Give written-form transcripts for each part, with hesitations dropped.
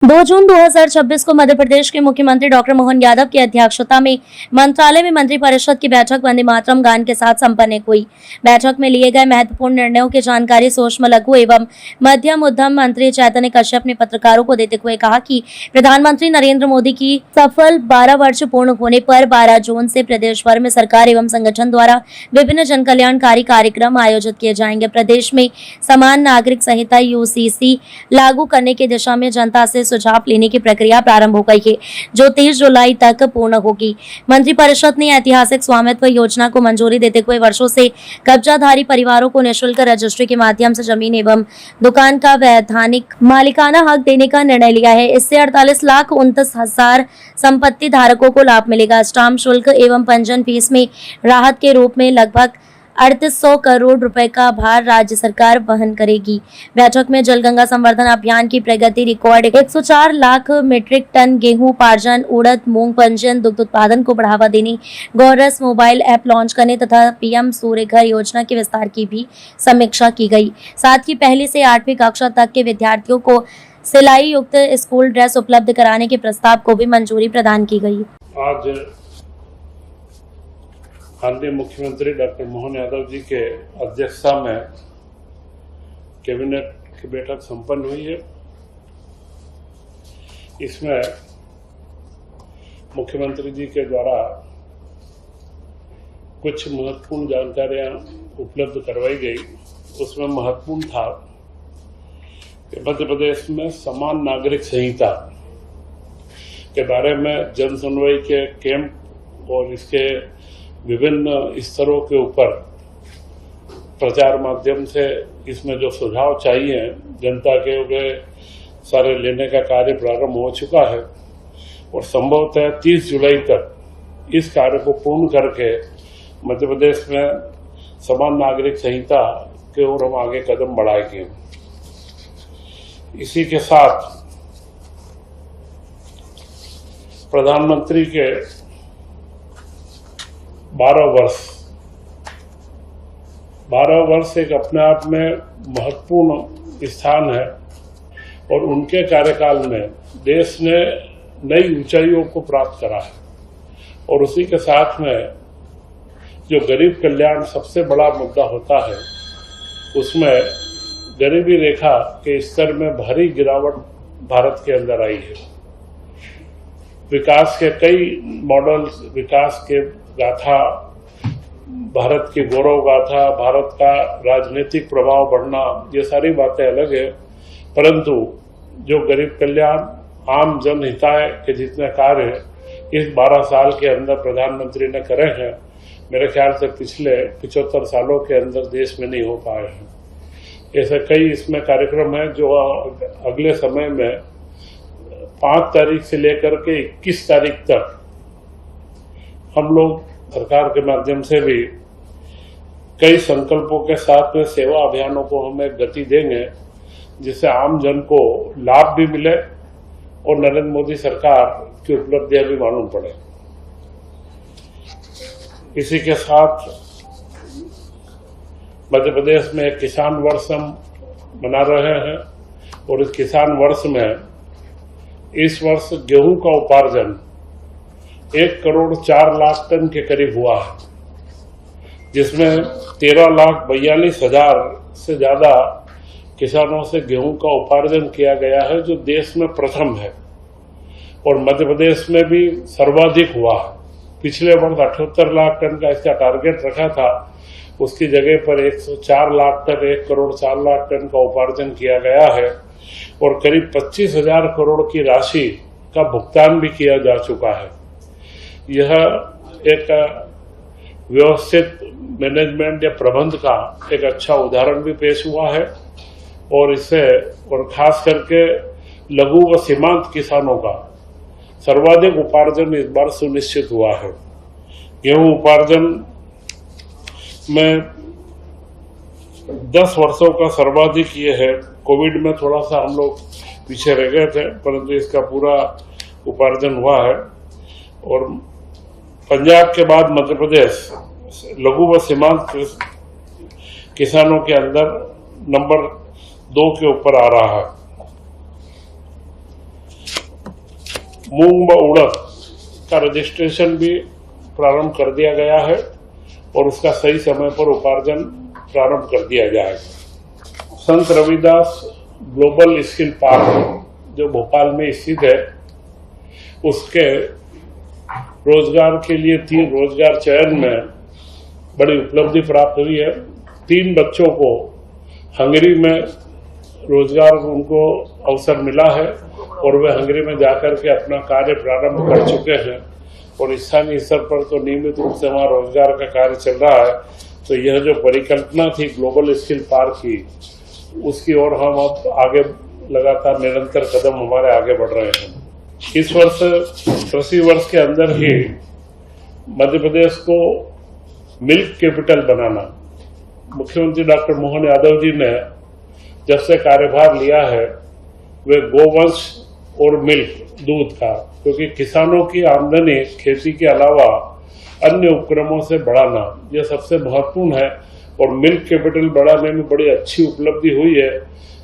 2 जून 2026 को मध्य प्रदेश के मुख्यमंत्री डॉक्टर मोहन यादव की अध्यक्षता में मंत्रालय में मंत्रिपरिषद की बैठक वंदे मातरम गान के साथ संपन्न हुई। बैठक में लिए गए महत्वपूर्ण निर्णयों की जानकारी सूक्ष्म लघु एवं मध्यम उद्यम मंत्री चैतन्य कश्यप ने पत्रकारों को देते हुए कहा कि प्रधानमंत्री नरेंद्र मोदी की सफल 12 वर्ष पूर्ण होने पर 12 जून से प्रदेश भर में सरकार एवं संगठन द्वारा विभिन्न जन कल्याणकारी कार्यक्रम आयोजित किए जाएंगे। प्रदेश में समान नागरिक संहिता UCC लागू करने की दिशा में जनता से सुझाव लेने की प्रक्रिया प्रारंभ हो गई है, जो 30 जुलाई तक पूर्ण होगी। मंत्रिपरिषद ने ऐतिहासिक स्वामित्व योजना को मंजूरी देते हुए वर्षों से कब्जाधारी परिवारों को निःशुल्क रजिस्ट्री के माध्यम से जमीन एवं दुकान का वैधानिक मालिकाना हक देने का निर्णय लिया है। इससे 48,29,000 संपत्ति धारकों को लाभ मिलेगा। स्टाम्प शुल्क एवं पंजीयन फीस में राहत के रूप में लगभग 3800 करोड़ रुपए का भार राज्य सरकार वहन करेगी। बैठक में जलगंगा संवर्धन अभियान की प्रगति रिकॉर्ड 104 लाख मीट्रिक टन गेहूं उपार्जन, उड़द मूंग पंजीयन, दुग्ध उत्पादन को बढ़ावा देने, गौरस मोबाइल ऐप लॉन्च करने तथा PM सूर्य घर योजना के विस्तार की भी समीक्षा की गई। साथ ही पहली से 8वीं कक्षा तक के विद्यार्थियों को सिलाई युक्त स्कूल ड्रेस उपलब्ध कराने के प्रस्ताव को भी मंजूरी प्रदान की गई। आज माननीय मुख्यमंत्री डॉक्टर मोहन यादव जी के अध्यक्षता में कैबिनेट की बैठक संपन्न हुई है। इसमें मुख्यमंत्री जी के द्वारा कुछ महत्वपूर्ण जानकारियां उपलब्ध करवाई गई। उसमें महत्वपूर्ण था कि मध्य प्रदेश में समान नागरिक संहिता के बारे में जन सुनवाई के कैंप और इसके विभिन्न स्तरों के ऊपर प्रचार माध्यम से इसमें जो सुझाव चाहिए जनता के वे सारे लेने का कार्य प्रारंभ हो चुका है और संभवतः 30 जुलाई तक इस कार्य को पूर्ण करके मध्य प्रदेश में समान नागरिक संहिता के ओर हम आगे कदम बढ़ाएंगे। इसी के साथ प्रधानमंत्री के 12 वर्ष एक अपने आप में महत्वपूर्ण स्थान है और उनके कार्यकाल में देश ने नई ऊंचाइयों को प्राप्त करा है और उसी के साथ में जो गरीब कल्याण सबसे बड़ा मुद्दा होता है उसमें गरीबी रेखा के स्तर में भारी गिरावट भारत के अंदर आई है। विकास के कई मॉडल, विकास के गाथा, भारत की गौरव गाथा, भारत का राजनीतिक प्रभाव बढ़ना, ये सारी बातें अलग है, परंतु जो गरीब कल्याण, आम जन हिताय के जितने कार्य इस 12 साल के अंदर प्रधानमंत्री ने करे हैं, मेरे ख्याल से पिछले 75 सालों के अंदर देश में नहीं हो पाए हैं। ऐसे कई इसमें कार्यक्रम हैं जो अगले समय में 5 तारीख से लेकर के 21 तारीख तक हम लोग सरकार के माध्यम से भी कई संकल्पों के साथ में सेवा अभियानों को हमें गति देंगे, जिससे आम जन को लाभ भी मिले और नरेंद्र मोदी सरकार की उपलब्धियां भी मालूम पड़े। इसी के साथ मध्य प्रदेश में किसान वर्ष हम मना रहे हैं और इस किसान वर्ष में इस वर्ष गेहूं का उपार्जन 1 करोड़ 4 लाख टन के करीब हुआ है, जिसमें 13,42,000 से ज्यादा किसानों से गेहूं का उपार्जन किया गया है, जो देश में प्रथम है और मध्य प्रदेश में भी सर्वाधिक हुआ है। पिछले वर्ष 78 लाख टन का इसका टारगेट रखा था, उसकी जगह पर 104 लाख टन, 1 करोड़ 4 लाख टन का उपार्जन किया गया है और करीब 25,000 करोड़ की राशि का भुगतान भी किया जा चुका है। यह एक व्यवस्थित मैनेजमेंट या प्रबंध का एक अच्छा उदाहरण भी पेश हुआ है और इससे और खास करके लघु व सीमांत किसानों का सर्वाधिक उपार्जन इस बार सुनिश्चित हुआ है। गेहूं उपार्जन में 10 वर्षों का सर्वाधिक ये है। कोविड में थोड़ा सा हम लोग पीछे रह गए थे, परंतु इसका पूरा उपार्जन हुआ है और पंजाब के बाद मध्य प्रदेश लघु व सीमांत किसानों के अंदर नंबर 2 के ऊपर आ रहा है। मूंग व उड़द का रजिस्ट्रेशन भी प्रारंभ कर दिया गया है और उसका सही समय पर उपार्जन प्रारंभ कर दिया जाएगा। संत रविदास ग्लोबल स्किल पार्क जो भोपाल में स्थित है, उसके रोजगार के लिए 3 रोजगार चयन में बड़ी उपलब्धि प्राप्त हुई है। 3 बच्चों को हंगरी में रोजगार उनको अवसर मिला है और वे हंगरी में जाकर के अपना कार्य प्रारंभ कर चुके हैं और स्थानीय स्तर पर तो नियमित रूप से वहां रोजगार का कार्य चल रहा है। तो यह जो परिकल्पना थी ग्लोबल स्किल पार्क की, उसकी ओर हम अब आगे लगातार निरंतर कदम हमारे आगे बढ़ रहे हैं। इस वर्ष कृषि वर्ष के अंदर ही मध्य प्रदेश को मिल्क कैपिटल बनाना, मुख्यमंत्री डॉक्टर मोहन यादव जी ने जब से कार्यभार लिया है, वे गोवंश और मिल्क दूध का, क्योंकि किसानों की आमदनी खेती के अलावा अन्य उपक्रमों से बढ़ाना यह सबसे महत्वपूर्ण है और मिल्क कैपिटल बढ़ाने में बड़ी अच्छी उपलब्धि हुई है।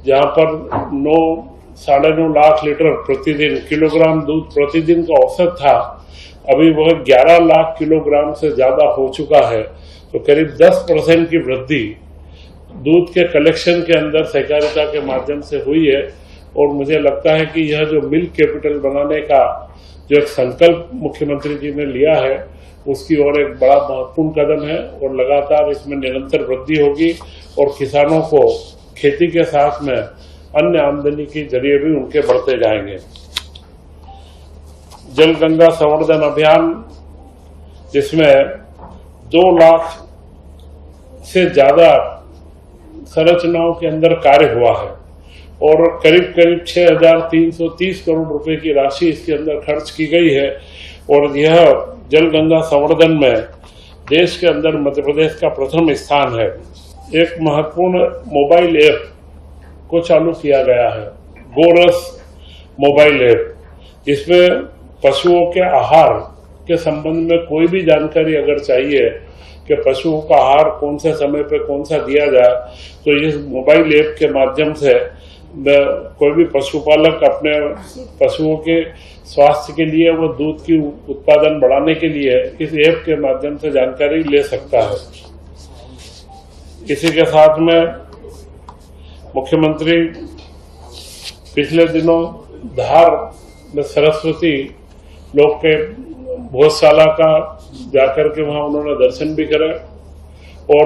जहां पर 9-9.5 लाख लीटर प्रतिदिन किलोग्राम दूध प्रतिदिन का औसत था, अभी वह 11 लाख किलोग्राम से ज्यादा हो चुका है। तो करीब 10% की वृद्धि दूध के कलेक्शन के अंदर सहकारिता के माध्यम से हुई है और मुझे लगता है कि यह जो मिल्क कैपिटल बनाने का जो एक संकल्प मुख्यमंत्री जी ने लिया है, उसकी ओर एक बड़ा महत्वपूर्ण कदम है और लगातार इसमें निरंतर वृद्धि होगी और किसानों को खेती के साथ में अन्य आमदनी के जरिए भी उनके बढ़ते जाएंगे। जल गंगा संवर्धन अभियान, जिसमें 2 लाख से ज्यादा संरचनाओं के अंदर कार्य हुआ है और करीब 6,330 करोड़ रुपए की राशि इसके अंदर खर्च की गई है और यह जल गंगा संवर्धन में देश के अंदर मध्य प्रदेश का प्रथम स्थान है। एक महत्वपूर्ण मोबाइल ऐप को चालू किया गया है, गोरस मोबाइल ऐप, जिसमें पशुओं के आहार के संबंध में कोई भी जानकारी अगर चाहिए कि पशुओं का आहार कौन से समय पे कौन सा दिया जाए, तो इस मोबाइल ऐप के माध्यम से कोई भी पशुपालक अपने पशुओं के स्वास्थ्य के लिए, वो दूध की उत्पादन बढ़ाने के लिए इस ऐप के माध्यम से जानकारी ले सकता है। इसी के साथ में मुख्यमंत्री पिछले दिनों धार में सरस्वती लोक के भोजशाला का जाकर के वहां उन्होंने दर्शन भी करे और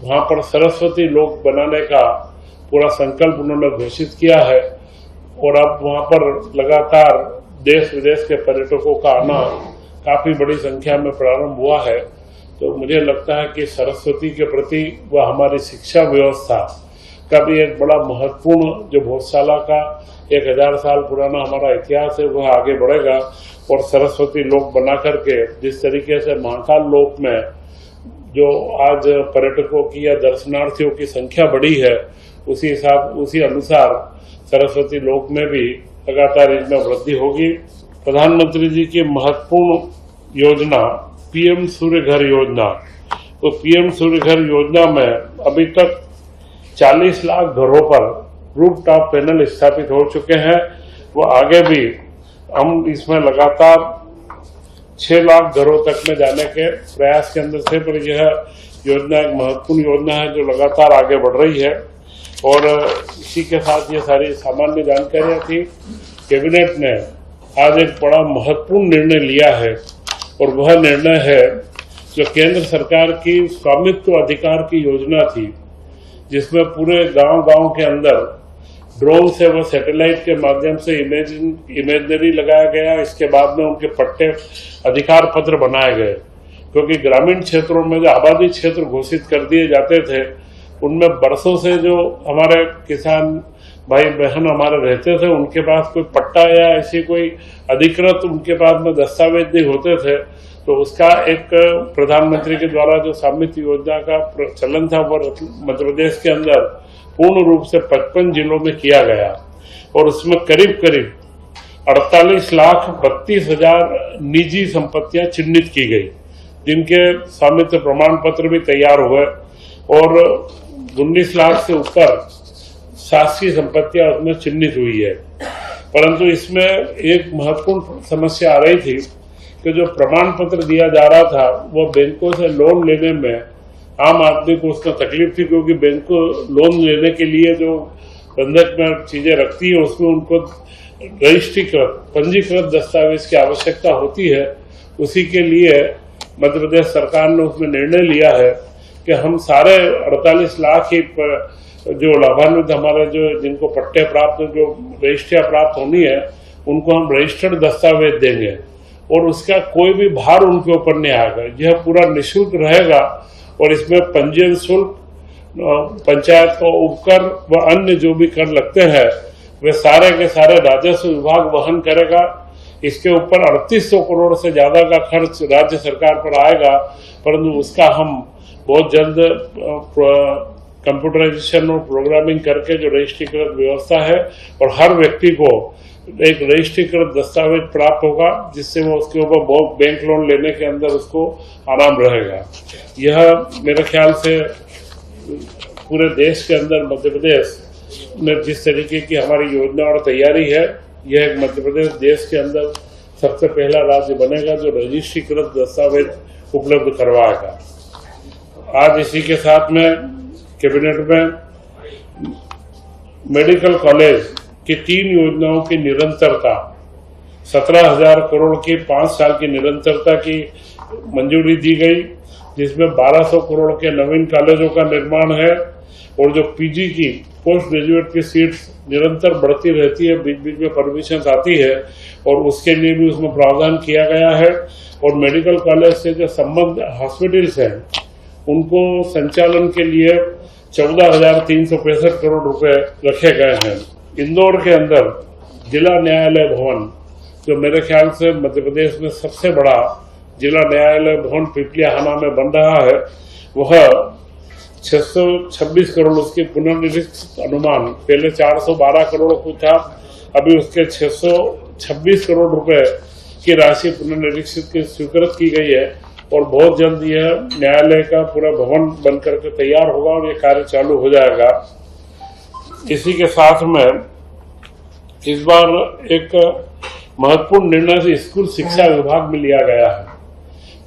वहां पर सरस्वती लोक बनाने का पूरा संकल्प उन्होंने घोषित किया है और अब वहां पर लगातार देश विदेश के पर्यटकों का आना काफी बड़ी संख्या में प्रारंभ हुआ है। तो मुझे लगता है कि सरस्वती के प्रति व हमारी शिक्षा व्यवस्था का भी एक बड़ा महत्वपूर्ण जो भोजशाला का 1000 साल पुराना हमारा इतिहास है, वह आगे बढ़ेगा और सरस्वती लोक बना करके जिस तरीके से महाकाल लोक में जो आज पर्यटकों की या दर्शनार्थियों की संख्या बढ़ी है, उसी अनुसार सरस्वती लोक में भी लगातार इसमें वृद्धि होगी। प्रधानमंत्री जी की महत्वपूर्ण योजना पीएम सूर्य घर योजना, तो पीएम सूर्य घर योजना में अभी तक 40 लाख घरों पर रूफटॉप पैनल स्थापित हो चुके हैं। वो आगे भी हम इसमें लगातार 6 लाख घरों तक में जाने के प्रयास के अंदर थे, पर यह योजना एक महत्वपूर्ण योजना है जो लगातार आगे बढ़ रही है। और इसी के साथ ये सारी सामान्य जानकारियां थी। कैबिनेट ने आज एक बड़ा महत्वपूर्ण निर्णय लिया है और वह निर्णय है जो केंद्र सरकार की स्वामित्व अधिकार की योजना थी, जिसमें पूरे गांव-गांव के अंदर ड्रोन से व सैटेलाइट के माध्यम से इमेजनरी लगाया गया। इसके बाद में उनके पट्टे अधिकार पत्र बनाए गए, क्योंकि ग्रामीण क्षेत्रों में जो आबादी क्षेत्र घोषित कर दिए जाते थे, उनमें बरसों से जो हमारे किसान भाई बहन हमारे रहते थे, उनके पास कोई पट्टा या ऐसी कोई अधिकृत उनके पास में दस्तावेज नहीं होते थे। तो उसका एक प्रधानमंत्री के द्वारा जो स्वामित्व योजना का चलन था, वो मध्य प्रदेश के अंदर पूर्ण रूप से 55 जिलों में किया गया और उसमें करीब 48,32,000 निजी संपत्तियां चिन्हित की गई, जिनके स्वामित्व प्रमाण पत्र भी तैयार हुए और 19 लाख से ऊपर शासकीय संपत्तियां उसमें चिन्हित हुई है। परंतु इसमें एक महत्वपूर्ण समस्या आ रही थी कि जो प्रमाण पत्र दिया जा रहा था वो बैंकों से लोन लेने में आम आदमी को उसका तकलीफ थी, क्योंकि बैंक को लोन लेने के लिए जो बंधक में चीजें रखती है उसमें उनको रजिस्ट्रीकृत पंजीकृत दस्तावेज की आवश्यकता होती है। उसी के लिए मध्य प्रदेश सरकार ने उसमें निर्णय लिया है कि हम सारे 48 लाख ही जो लाभान्वित हमारे जो जिनको पट्टे प्राप्त जो रजिस्ट्रियां प्राप्त होनी है उनको हम रजिस्टर्ड दस्तावेज देंगे और उसका कोई भी भार उनके ऊपर नहीं आएगा। यह पूरा निःशुल्क रहेगा और इसमें पंजीयन शुल्क, पंचायत का उपकर व अन्य जो भी कर लगते हैं वे सारे के सारे राजस्व विभाग वहन करेगा। इसके ऊपर 3800 करोड़ से ज्यादा का खर्च राज्य सरकार पर आएगा, परंतु उसका हम बहुत जल्द कंप्यूटराइजेशन और प्रोग्रामिंग करके जो रजिस्ट्रीकृत व्यवस्था है और हर व्यक्ति को एक रजिस्ट्रीकृत दस्तावेज प्राप्त होगा, जिससे वो उसके ऊपर बहुत बैंक लोन लेने के अंदर उसको आराम रहेगा। यह मेरे ख्याल से पूरे देश के अंदर मध्य प्रदेश में जिस तरीके की हमारी योजना और तैयारी है, यह एक मध्य प्रदेश देश के अंदर सबसे पहला राज्य बनेगा जो रजिस्ट्रीकृत दस्तावेज उपलब्ध करवाएगा। आज इसी के साथ में कैबिनेट में मेडिकल कॉलेज की 3 योजनाओं की निरंतरता 17,000 करोड़ की 5 साल की निरंतरता की मंजूरी दी गई, जिसमें 1200 करोड़ के नवीन कॉलेजों का निर्माण है और जो पीजी की पोस्ट ग्रेजुएट की सीट्स निरंतर बढ़ती रहती है, बीच बीच में परमिशन आती है और उसके लिए भी उसमें प्रावधान किया गया है। और मेडिकल कॉलेज से जो संबद्ध हॉस्पिटल्स हैं उनको संचालन के लिए 14,365 करोड़ रुपए रखे गए हैं। इंदौर के अंदर जिला न्यायालय भवन, जो मेरे ख्याल से मध्य प्रदेश में सबसे बड़ा जिला न्यायालय भवन पिपलियाहाना में बन रहा है, वह 626 करोड़ उसकी पुनर्निरीक्षित अनुमान, पहले 412 करोड़ को था, अभी उसके 626 करोड़ रुपए की राशि पुनर्निरीक्षित की स्वीकृत की गई है और बहुत जल्द यह न्यायालय का पूरा भवन बनकर के तैयार होगा और ये कार्य चालू हो जाएगा। इसी के साथ में इस बार एक महत्वपूर्ण निर्णय स्कूल शिक्षा विभाग में लिया गया है।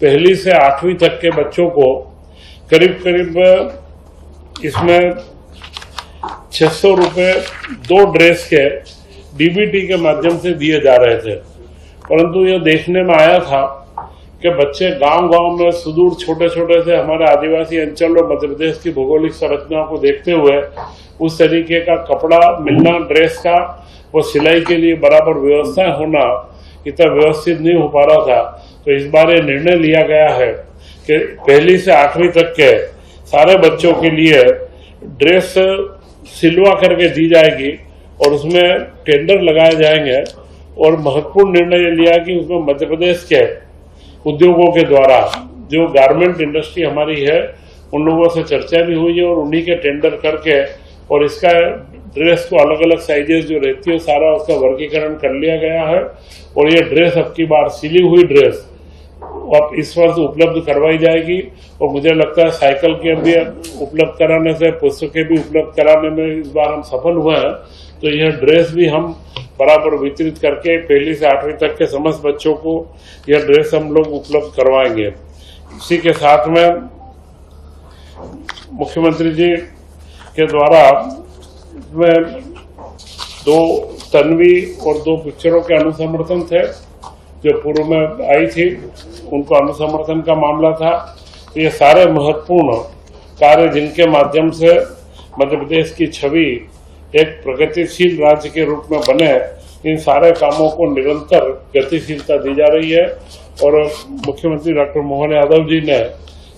1ली से 8वीं तक के बच्चों को करीब करीब इसमें 600 रुपए 2 ड्रेस के डीबीटी के माध्यम से दिए जा रहे थे, परंतु यह देखने में आया था कि बच्चे गांव-गांव में सुदूर छोटे छोटे से हमारे आदिवासी अंचल और मध्य प्रदेश की भौगोलिक संरचना को देखते हुए उस तरीके का कपड़ा मिलना, ड्रेस का वो सिलाई के लिए बराबर व्यवस्था होना इतना व्यवस्थित नहीं हो पा रहा था। तो इस बार ये निर्णय लिया गया है कि 1ली से 8वीं तक के सारे बच्चों के लिए ड्रेस सिलवा करके दी जाएगी और उसमें टेंडर लगाए जाएंगे। और महत्वपूर्ण निर्णय ये लिया कि उसमें मध्य प्रदेश के उद्योगों के द्वारा जो गारमेंट इंडस्ट्री हमारी है उन लोगों से चर्चा भी हुई है और उन्हीं के टेंडर करके और इसका ड्रेस को अलग अलग साइजेस जो रहती है सारा उसका वर्गीकरण कर लिया गया है। और ये ड्रेस अब की बार सिली हुई ड्रेस अब इस वर्ष उपलब्ध करवाई जाएगी और मुझे लगता है साइकिल के भी उपलब्ध कराने से, पुस्तकें भी उपलब्ध कराने में इस बार हम सफल हुए हैं। तो यह ड्रेस भी हम बराबर वितरित करके 1ली से 8वीं तक के समस्त बच्चों को यह ड्रेस हम लोग उपलब्ध करवाएंगे। इसी के साथ में मुख्यमंत्री जी के द्वारा में 2 तन्वी और 2 पिक्चरों के अनुसमर्थन थे जो पूर्व में आई थी, उनको अनुसमर्थन का मामला था। तो ये सारे महत्वपूर्ण कार्य जिनके माध्यम से मध्य प्रदेश की छवि एक प्रगतिशील राज्य के रूप में बने, इन सारे कामों को निरंतर गतिशीलता दी जा रही है। और मुख्यमंत्री डॉक्टर मोहन यादव जी ने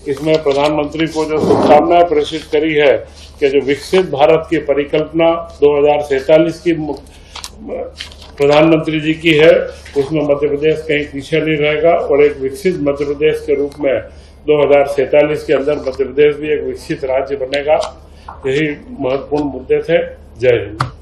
इसमें प्रधानमंत्री को जो शुभकामनाएं प्रेषित करी है कि जो विकसित भारत की परिकल्पना 2047 की प्रधानमंत्री जी की है, उसमें मध्य प्रदेश कहीं पीछे नहीं रहेगा और एक विकसित मध्य प्रदेश के रूप में 2047 के अंदर मध्य प्रदेश भी एक विकसित राज्य बनेगा। यही महत्वपूर्ण मुद्दे थे। जय हिंद।